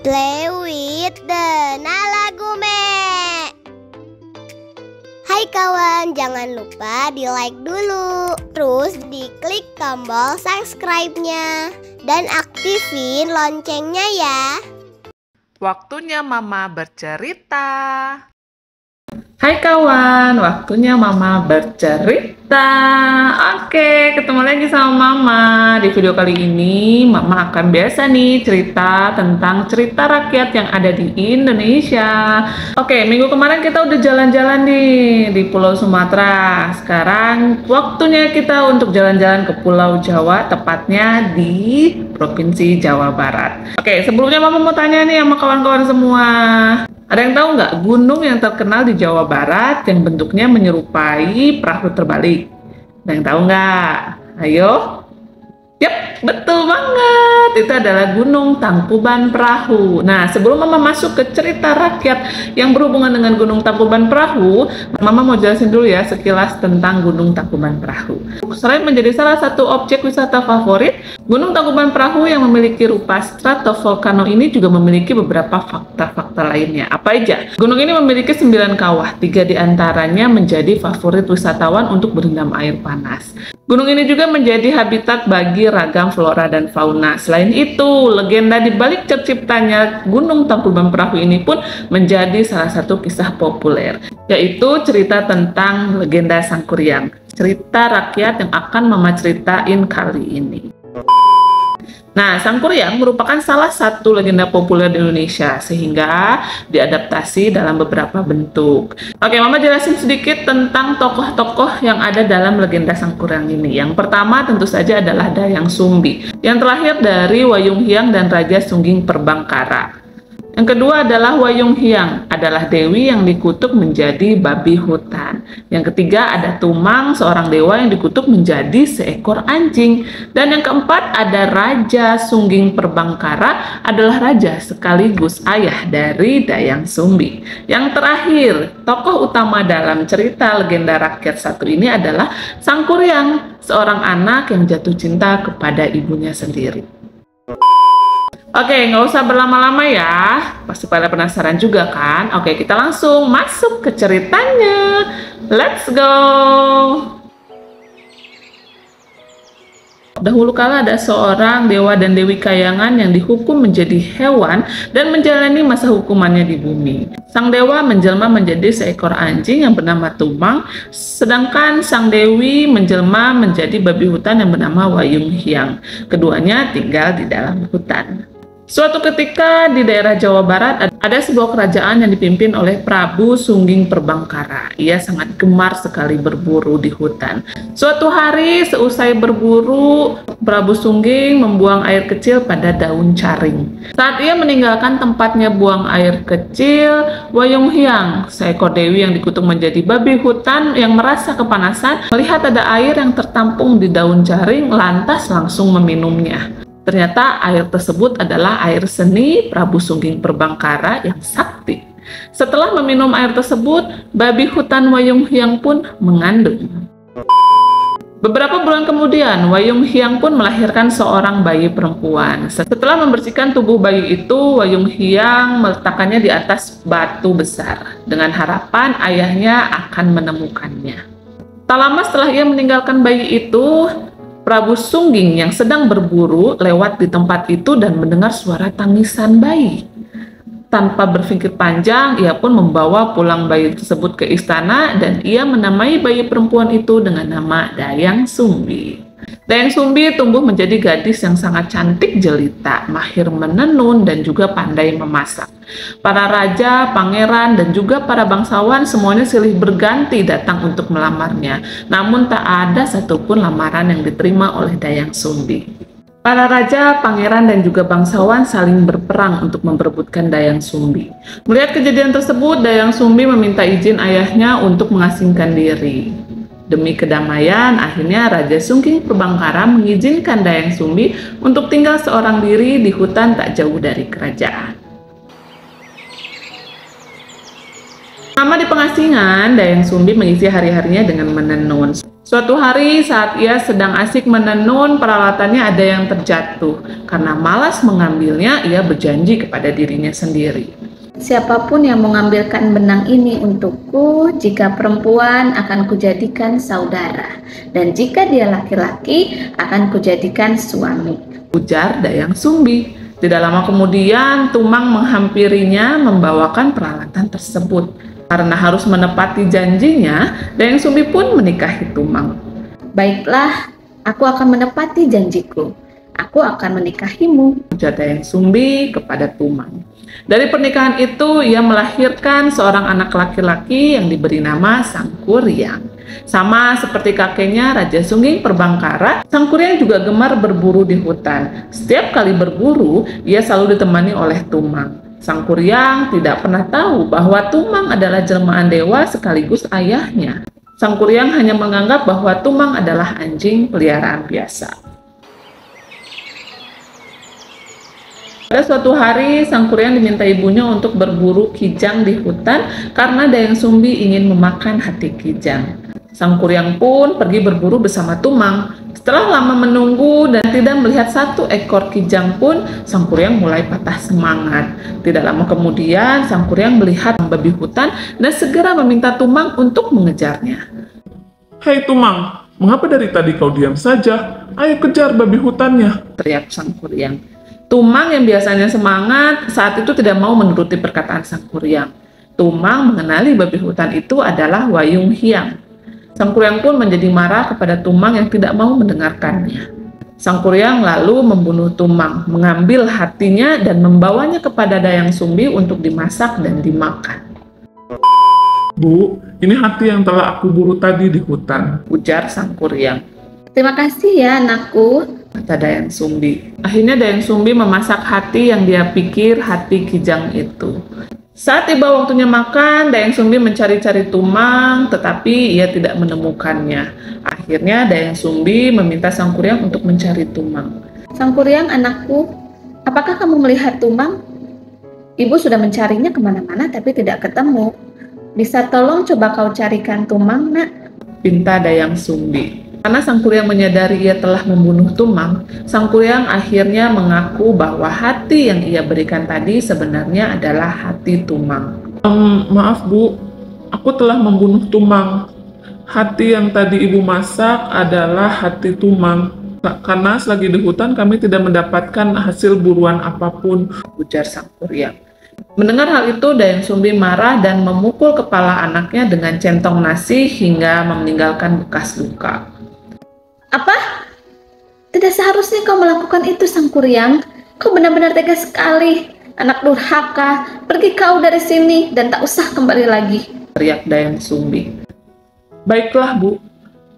Play with the Nalagume. Hai kawan, jangan lupa di like dulu, terus diklik tombol subscribe-nya dan aktifin loncengnya ya. Waktunya Mama bercerita. Hai kawan, waktunya Mama bercerita. Oke, ketemu lagi sama Mama. Di video kali ini Mama akan biasa nih cerita tentang cerita rakyat yang ada di Indonesia. Oke, minggu kemarin kita udah jalan-jalan nih di Pulau Sumatera. Sekarang waktunya kita untuk jalan-jalan ke Pulau Jawa, tepatnya di Provinsi Jawa Barat. Oke, sebelumnya Mama mau tanya nih sama kawan-kawan semua. Ada yang tahu nggak gunung yang terkenal di Jawa Barat yang bentuknya menyerupai perahu terbalik? Ada yang tahu nggak? Ayo. Yap, betul banget. Itu adalah Gunung Tangkuban Perahu. Nah, sebelum Mama masuk ke cerita rakyat yang berhubungan dengan Gunung Tangkuban Perahu, Mama mau jelasin dulu ya sekilas tentang Gunung Tangkuban Perahu. Selain menjadi salah satu objek wisata favorit, Gunung Tangkuban Perahu yang memiliki rupa stratovolcano ini juga memiliki beberapa fakta-fakta lainnya. Apa aja? Gunung ini memiliki 9 kawah, 3 diantaranya menjadi favorit wisatawan untuk berendam air panas. Gunung ini juga menjadi habitat bagi ragam flora dan fauna. Selain itu, legenda di balik terciptanya Gunung Tangkuban Perahu ini pun menjadi salah satu kisah populer, yaitu cerita tentang legenda Sangkuriang, cerita rakyat yang akan Mama ceritain kali ini. Nah, Sangkuriang merupakan salah satu legenda populer di Indonesia, sehingga diadaptasi dalam beberapa bentuk. Oke, Mama jelasin sedikit tentang tokoh-tokoh yang ada dalam legenda Sangkuriang ini. Yang pertama tentu saja adalah Dayang Sumbi, yang terlahir dari Wayung Hyang dan Raja Sungging Perbangkara. Yang kedua adalah Wayung Hyang, adalah dewi yang dikutuk menjadi babi hutan. Yang ketiga ada Tumang, seorang dewa yang dikutuk menjadi seekor anjing. Dan yang keempat ada Raja Sungging Perbangkara, adalah raja sekaligus ayah dari Dayang Sumbi. Yang terakhir, tokoh utama dalam cerita legenda rakyat satu ini adalah Sangkuriang, seorang anak yang jatuh cinta kepada ibunya sendiri. Oke, nggak usah berlama-lama ya. Pasti pada penasaran juga kan? Oke, kita langsung masuk ke ceritanya. Let's go! Dahulu kala ada seorang dewa dan dewi kayangan yang dihukum menjadi hewan dan menjalani masa hukumannya di bumi. Sang dewa menjelma menjadi seekor anjing yang bernama Tumang, sedangkan sang dewi menjelma menjadi babi hutan yang bernama Wayung Hyang. Keduanya tinggal di dalam hutan. Suatu ketika di daerah Jawa Barat ada sebuah kerajaan yang dipimpin oleh Prabu Sungging Perbangkara. Ia sangat gemar sekali berburu di hutan. Suatu hari seusai berburu, Prabu Sungging membuang air kecil pada daun caring. Saat ia meninggalkan tempatnya buang air kecil, Wayung Hyang, seekor dewi yang dikutuk menjadi babi hutan yang merasa kepanasan, melihat ada air yang tertampung di daun caring, lantas langsung meminumnya. Ternyata air tersebut adalah air seni Prabu Sungging Perbangkara yang sakti. Setelah meminum air tersebut, babi hutan Wayung Hyang pun mengandung. Beberapa bulan kemudian, Wayung Hyang pun melahirkan seorang bayi perempuan. Setelah membersihkan tubuh bayi itu, Wayung Hyang meletakkannya di atas batu besar dengan harapan ayahnya akan menemukannya. Tak lama setelah ia meninggalkan bayi itu, Prabu Sungging yang sedang berburu lewat di tempat itu dan mendengar suara tangisan bayi. Tanpa berpikir panjang, ia pun membawa pulang bayi tersebut ke istana dan ia menamai bayi perempuan itu dengan nama Dayang Sumbi. Dayang Sumbi tumbuh menjadi gadis yang sangat cantik jelita, mahir menenun dan juga pandai memasak. Para raja, pangeran, dan juga para bangsawan semuanya silih berganti datang untuk melamarnya. Namun tak ada satupun lamaran yang diterima oleh Dayang Sumbi. Para raja, pangeran, dan juga bangsawan saling berperang untuk memperebutkan Dayang Sumbi. Melihat kejadian tersebut, Dayang Sumbi meminta izin ayahnya untuk mengasingkan diri. Demi kedamaian, akhirnya Raja Sungging Perbangkara mengizinkan Dayang Sumbi untuk tinggal seorang diri di hutan tak jauh dari kerajaan. Selama di pengasingan, Dayang Sumbi mengisi hari-harinya dengan menenun. Suatu hari saat ia sedang asik menenun, peralatannya ada yang terjatuh. Karena malas mengambilnya, ia berjanji kepada dirinya sendiri. Siapapun yang mengambilkan benang ini untukku, jika perempuan akan kujadikan saudara, dan jika dia laki-laki akan kujadikan suami, ujar Dayang Sumbi. Tidak lama kemudian, Tumang menghampirinya membawakan peralatan tersebut. Karena harus menepati janjinya, Dayang Sumbi pun menikahi Tumang. Baiklah, aku akan menepati janjiku. Aku akan menikahimu, ujar Dayang Sumbi kepada Tumang. Dari pernikahan itu, ia melahirkan seorang anak laki-laki yang diberi nama Sangkuriang. Sama seperti kakeknya Raja Sungging Perbangkara, Sangkuriang juga gemar berburu di hutan. Setiap kali berburu, ia selalu ditemani oleh Tumang. Sangkuriang tidak pernah tahu bahwa Tumang adalah jelmaan dewa sekaligus ayahnya. Sangkuriang hanya menganggap bahwa Tumang adalah anjing peliharaan biasa. Pada suatu hari, Sangkuriang diminta ibunya untuk berburu kijang di hutan karena Dayang Sumbi ingin memakan hati kijang. Sangkuriang pun pergi berburu bersama Tumang. Setelah lama menunggu dan tidak melihat satu ekor kijang pun, Sangkuriang mulai patah semangat. Tidak lama kemudian, Sangkuriang melihat babi hutan dan segera meminta Tumang untuk mengejarnya. Hei Tumang, mengapa dari tadi kau diam saja? Ayo kejar babi hutannya, teriak Sangkuriang. Tumang yang biasanya semangat saat itu tidak mau menuruti perkataan Sangkuriang. Tumang mengenali babi hutan itu adalah Wayung Hiang. Sangkuriang pun menjadi marah kepada Tumang yang tidak mau mendengarkannya. Sangkuriang lalu membunuh Tumang, mengambil hatinya dan membawanya kepada Dayang Sumbi untuk dimasak dan dimakan. Bu, ini hati yang telah aku buru tadi di hutan, ujar Sangkuriang. Terima kasih ya anakku, kata Dayang Sumbi. Akhirnya Dayang Sumbi memasak hati yang dia pikir hati kijang itu. Saat tiba waktunya makan, Dayang Sumbi mencari-cari Tumang, tetapi ia tidak menemukannya. Akhirnya Dayang Sumbi meminta Sangkuriang untuk mencari Tumang. Sangkuriang anakku, apakah kamu melihat Tumang? Ibu sudah mencarinya kemana-mana tapi tidak ketemu. Bisa tolong coba kau carikan Tumang, nak? Pinta Dayang Sumbi. Karena Sangkuriang menyadari ia telah membunuh Tumang, Sangkuriang akhirnya mengaku bahwa hati yang ia berikan tadi sebenarnya adalah hati Tumang. Maaf Bu, aku telah membunuh Tumang. Hati yang tadi ibu masak adalah hati Tumang. Karena selagi di hutan kami tidak mendapatkan hasil buruan apapun, ujar Sangkuriang. Mendengar hal itu, Dayang Sumbi marah dan memukul kepala anaknya dengan centong nasi hingga meninggalkan bekas luka. Apa? Tidak seharusnya kau melakukan itu, Sangkuriang. Kau benar-benar tega sekali. Anak durhaka, pergi kau dari sini dan tak usah kembali lagi, teriak Dayang Sumbi. Baiklah Bu,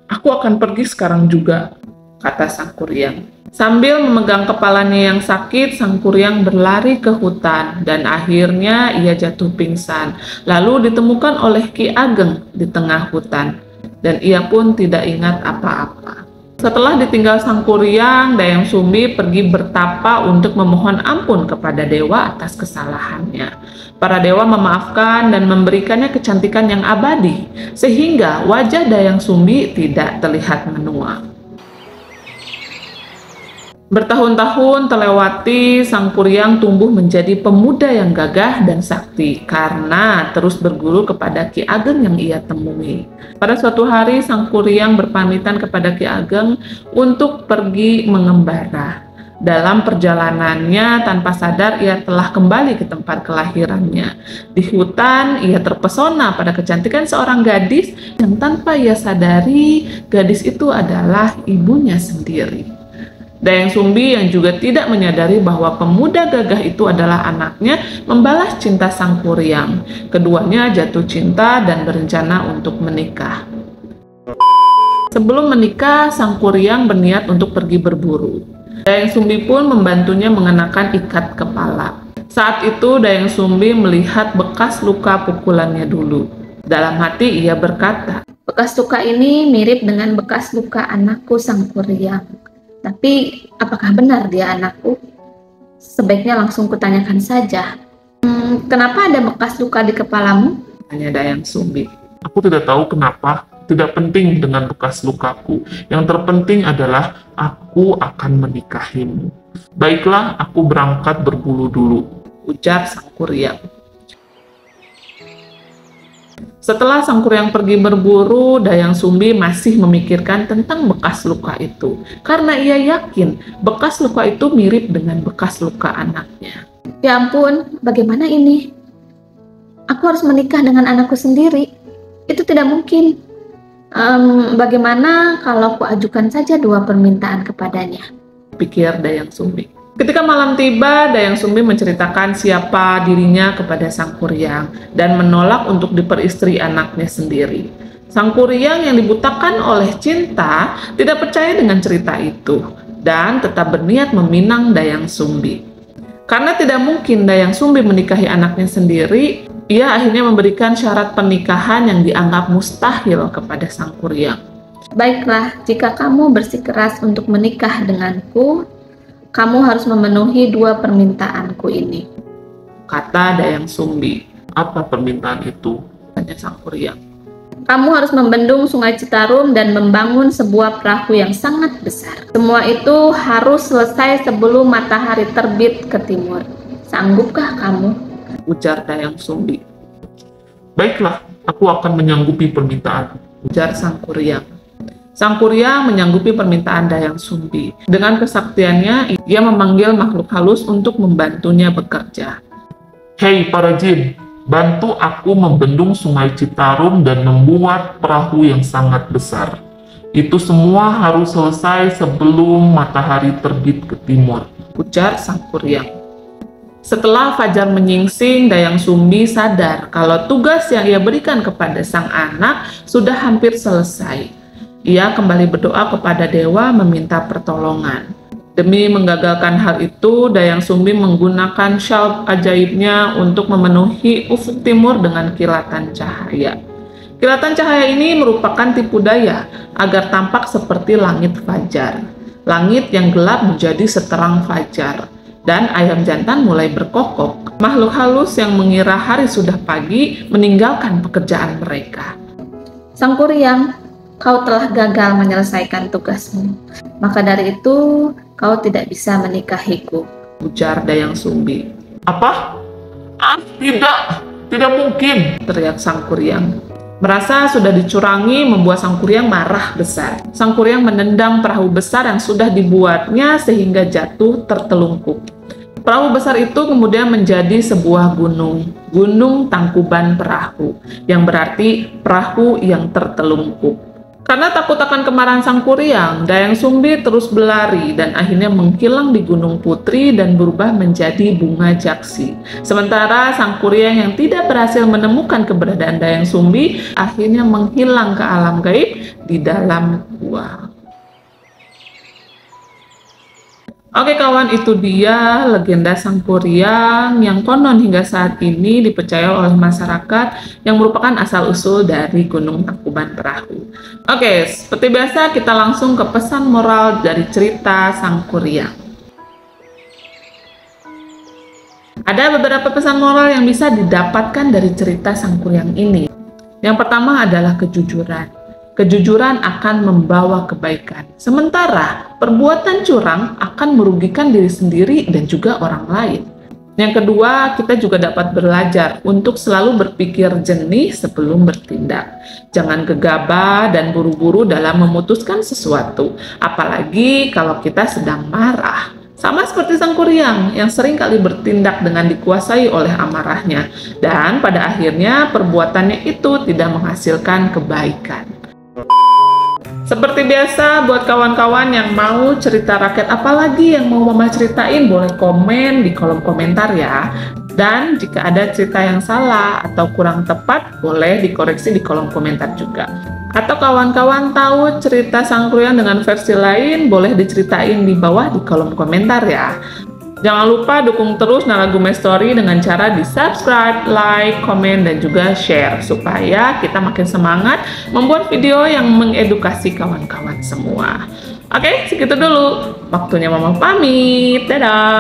aku akan pergi sekarang juga, kata Sangkuriang. Sambil memegang kepalanya yang sakit, Sangkuriang berlari ke hutan dan akhirnya ia jatuh pingsan. Lalu ditemukan oleh Ki Ageng di tengah hutan dan ia pun tidak ingat apa-apa. Setelah ditinggal Sangkuriang, Dayang Sumbi pergi bertapa untuk memohon ampun kepada dewa atas kesalahannya. Para dewa memaafkan dan memberikannya kecantikan yang abadi, sehingga wajah Dayang Sumbi tidak terlihat menua. Bertahun-tahun terlewati, Sangkuriang tumbuh menjadi pemuda yang gagah dan sakti karena terus berguru kepada Ki Ageng yang ia temui. Pada suatu hari, Sangkuriang berpamitan kepada Ki Ageng untuk pergi mengembara. Dalam perjalanannya, tanpa sadar ia telah kembali ke tempat kelahirannya. Di hutan, ia terpesona pada kecantikan seorang gadis yang tanpa ia sadari, gadis itu adalah ibunya sendiri. Dayang Sumbi yang juga tidak menyadari bahwa pemuda gagah itu adalah anaknya membalas cinta Sangkuriang. Keduanya jatuh cinta dan berencana untuk menikah. Sebelum menikah, Sangkuriang berniat untuk pergi berburu. Dayang Sumbi pun membantunya mengenakan ikat kepala. Saat itu Dayang Sumbi melihat bekas luka pukulannya dulu. Dalam hati ia berkata, bekas luka ini mirip dengan bekas luka anakku Sangkuriang. Tapi, apakah benar dia anakku? Sebaiknya langsung kutanyakan saja. Kenapa ada bekas luka di kepalamu? Tanya Dayang Sumbi. Aku tidak tahu kenapa, tidak penting dengan bekas lukaku. Yang terpenting adalah aku akan menikahimu. Baiklah, aku berangkat berburu dulu, ujar Sang Kuryang. Setelah Sang Kuryang pergi berburu, Dayang Sumbi masih memikirkan tentang bekas luka itu. Karena ia yakin bekas luka itu mirip dengan bekas luka anaknya. Ya ampun, bagaimana ini? Aku harus menikah dengan anakku sendiri. Itu tidak mungkin. Bagaimana kalau aku ajukan saja 2 permintaan kepadanya? Pikir Dayang Sumbi. Ketika malam tiba, Dayang Sumbi menceritakan siapa dirinya kepada Sang Kuryang dan menolak untuk diperistri anaknya sendiri. Sang Kuryang yang dibutakan oleh cinta tidak percaya dengan cerita itu dan tetap berniat meminang Dayang Sumbi. Karena tidak mungkin Dayang Sumbi menikahi anaknya sendiri, ia akhirnya memberikan syarat pernikahan yang dianggap mustahil kepada Sang Kuryang. Baiklah, jika kamu bersikeras untuk menikah denganku, kamu harus memenuhi 2 permintaanku ini, kata Dayang Sumbi. Apa permintaan itu? Tanya Sang Kuryang. Kamu harus membendung Sungai Citarum dan membangun sebuah perahu yang sangat besar. Semua itu harus selesai sebelum matahari terbit ke timur. Sanggupkah kamu? Ujar Dayang Sumbi. Baiklah, aku akan menyanggupi permintaan, ujar Sang Kuryang. Sang Kuryang menyanggupi permintaan Dayang Sumbi. Dengan kesaktiannya, ia memanggil makhluk halus untuk membantunya bekerja. Hei para jin, bantu aku membendung Sungai Citarum dan membuat perahu yang sangat besar. Itu semua harus selesai sebelum matahari terbit ke timur, ujar Sang Kuryang. Setelah fajar menyingsing, Dayang Sumbi sadar kalau tugas yang ia berikan kepada sang anak sudah hampir selesai. Ia kembali berdoa kepada dewa meminta pertolongan. Demi menggagalkan hal itu, Dayang Sumbi menggunakan syalb ajaibnya untuk memenuhi ufuk timur dengan kilatan cahaya. Kilatan cahaya ini merupakan tipu daya agar tampak seperti langit fajar. Langit yang gelap menjadi seterang fajar. Dan ayam jantan mulai berkokok. Makhluk halus yang mengira hari sudah pagi meninggalkan pekerjaan mereka. Sang Kuryang, kau telah gagal menyelesaikan tugasmu. Maka dari itu, kau tidak bisa menikahiku, ujar Dayang Sumbi. Apa? Tidak mungkin, teriak Sang Kuryang. Merasa sudah dicurangi membuat Sang Kuryang marah besar. Sang Kuryang menendang perahu besar yang sudah dibuatnya sehingga jatuh tertelungkup. Perahu besar itu kemudian menjadi sebuah gunung, Gunung Tangkuban Perahu, yang berarti perahu yang tertelungkup. Karena takut akan kemarahan Sang Kuryang, Dayang Sumbi terus berlari dan akhirnya menghilang di Gunung Putri dan berubah menjadi bunga jaksi. Sementara Sang Kuryang yang tidak berhasil menemukan keberadaan Dayang Sumbi akhirnya menghilang ke alam gaib di dalam gua. Oke kawan, itu dia legenda Sang Kuryang yang konon hingga saat ini dipercaya oleh masyarakat yang merupakan asal-usul dari Gunung Tangkuban Perahu. Oke, seperti biasa kita langsung ke pesan moral dari cerita Sang Kuryang. Ada beberapa pesan moral yang bisa didapatkan dari cerita Sang Kuryang ini. Yang pertama adalah kejujuran. Kejujuran akan membawa kebaikan. Sementara perbuatan curang akan merugikan diri sendiri dan juga orang lain. Yang kedua, kita juga dapat belajar untuk selalu berpikir jernih sebelum bertindak. Jangan gegabah dan buru-buru dalam memutuskan sesuatu, apalagi kalau kita sedang marah. Sama seperti Sang Kuryang yang sering kali bertindak dengan dikuasai oleh amarahnya, dan pada akhirnya perbuatannya itu tidak menghasilkan kebaikan. Seperti biasa, buat kawan-kawan yang mau cerita rakyat apalagi yang mau Mama ceritain, boleh komen di kolom komentar ya. Dan jika ada cerita yang salah atau kurang tepat, boleh dikoreksi di kolom komentar juga. Atau kawan-kawan tahu cerita Sang Kuryang dengan versi lain, boleh diceritain di bawah di kolom komentar ya. Jangan lupa dukung terus Naragume Story dengan cara di-subscribe, like, komen, dan juga share supaya kita makin semangat membuat video yang mengedukasi kawan-kawan semua. Oke, segitu dulu. Waktunya Mama pamit. Dadah!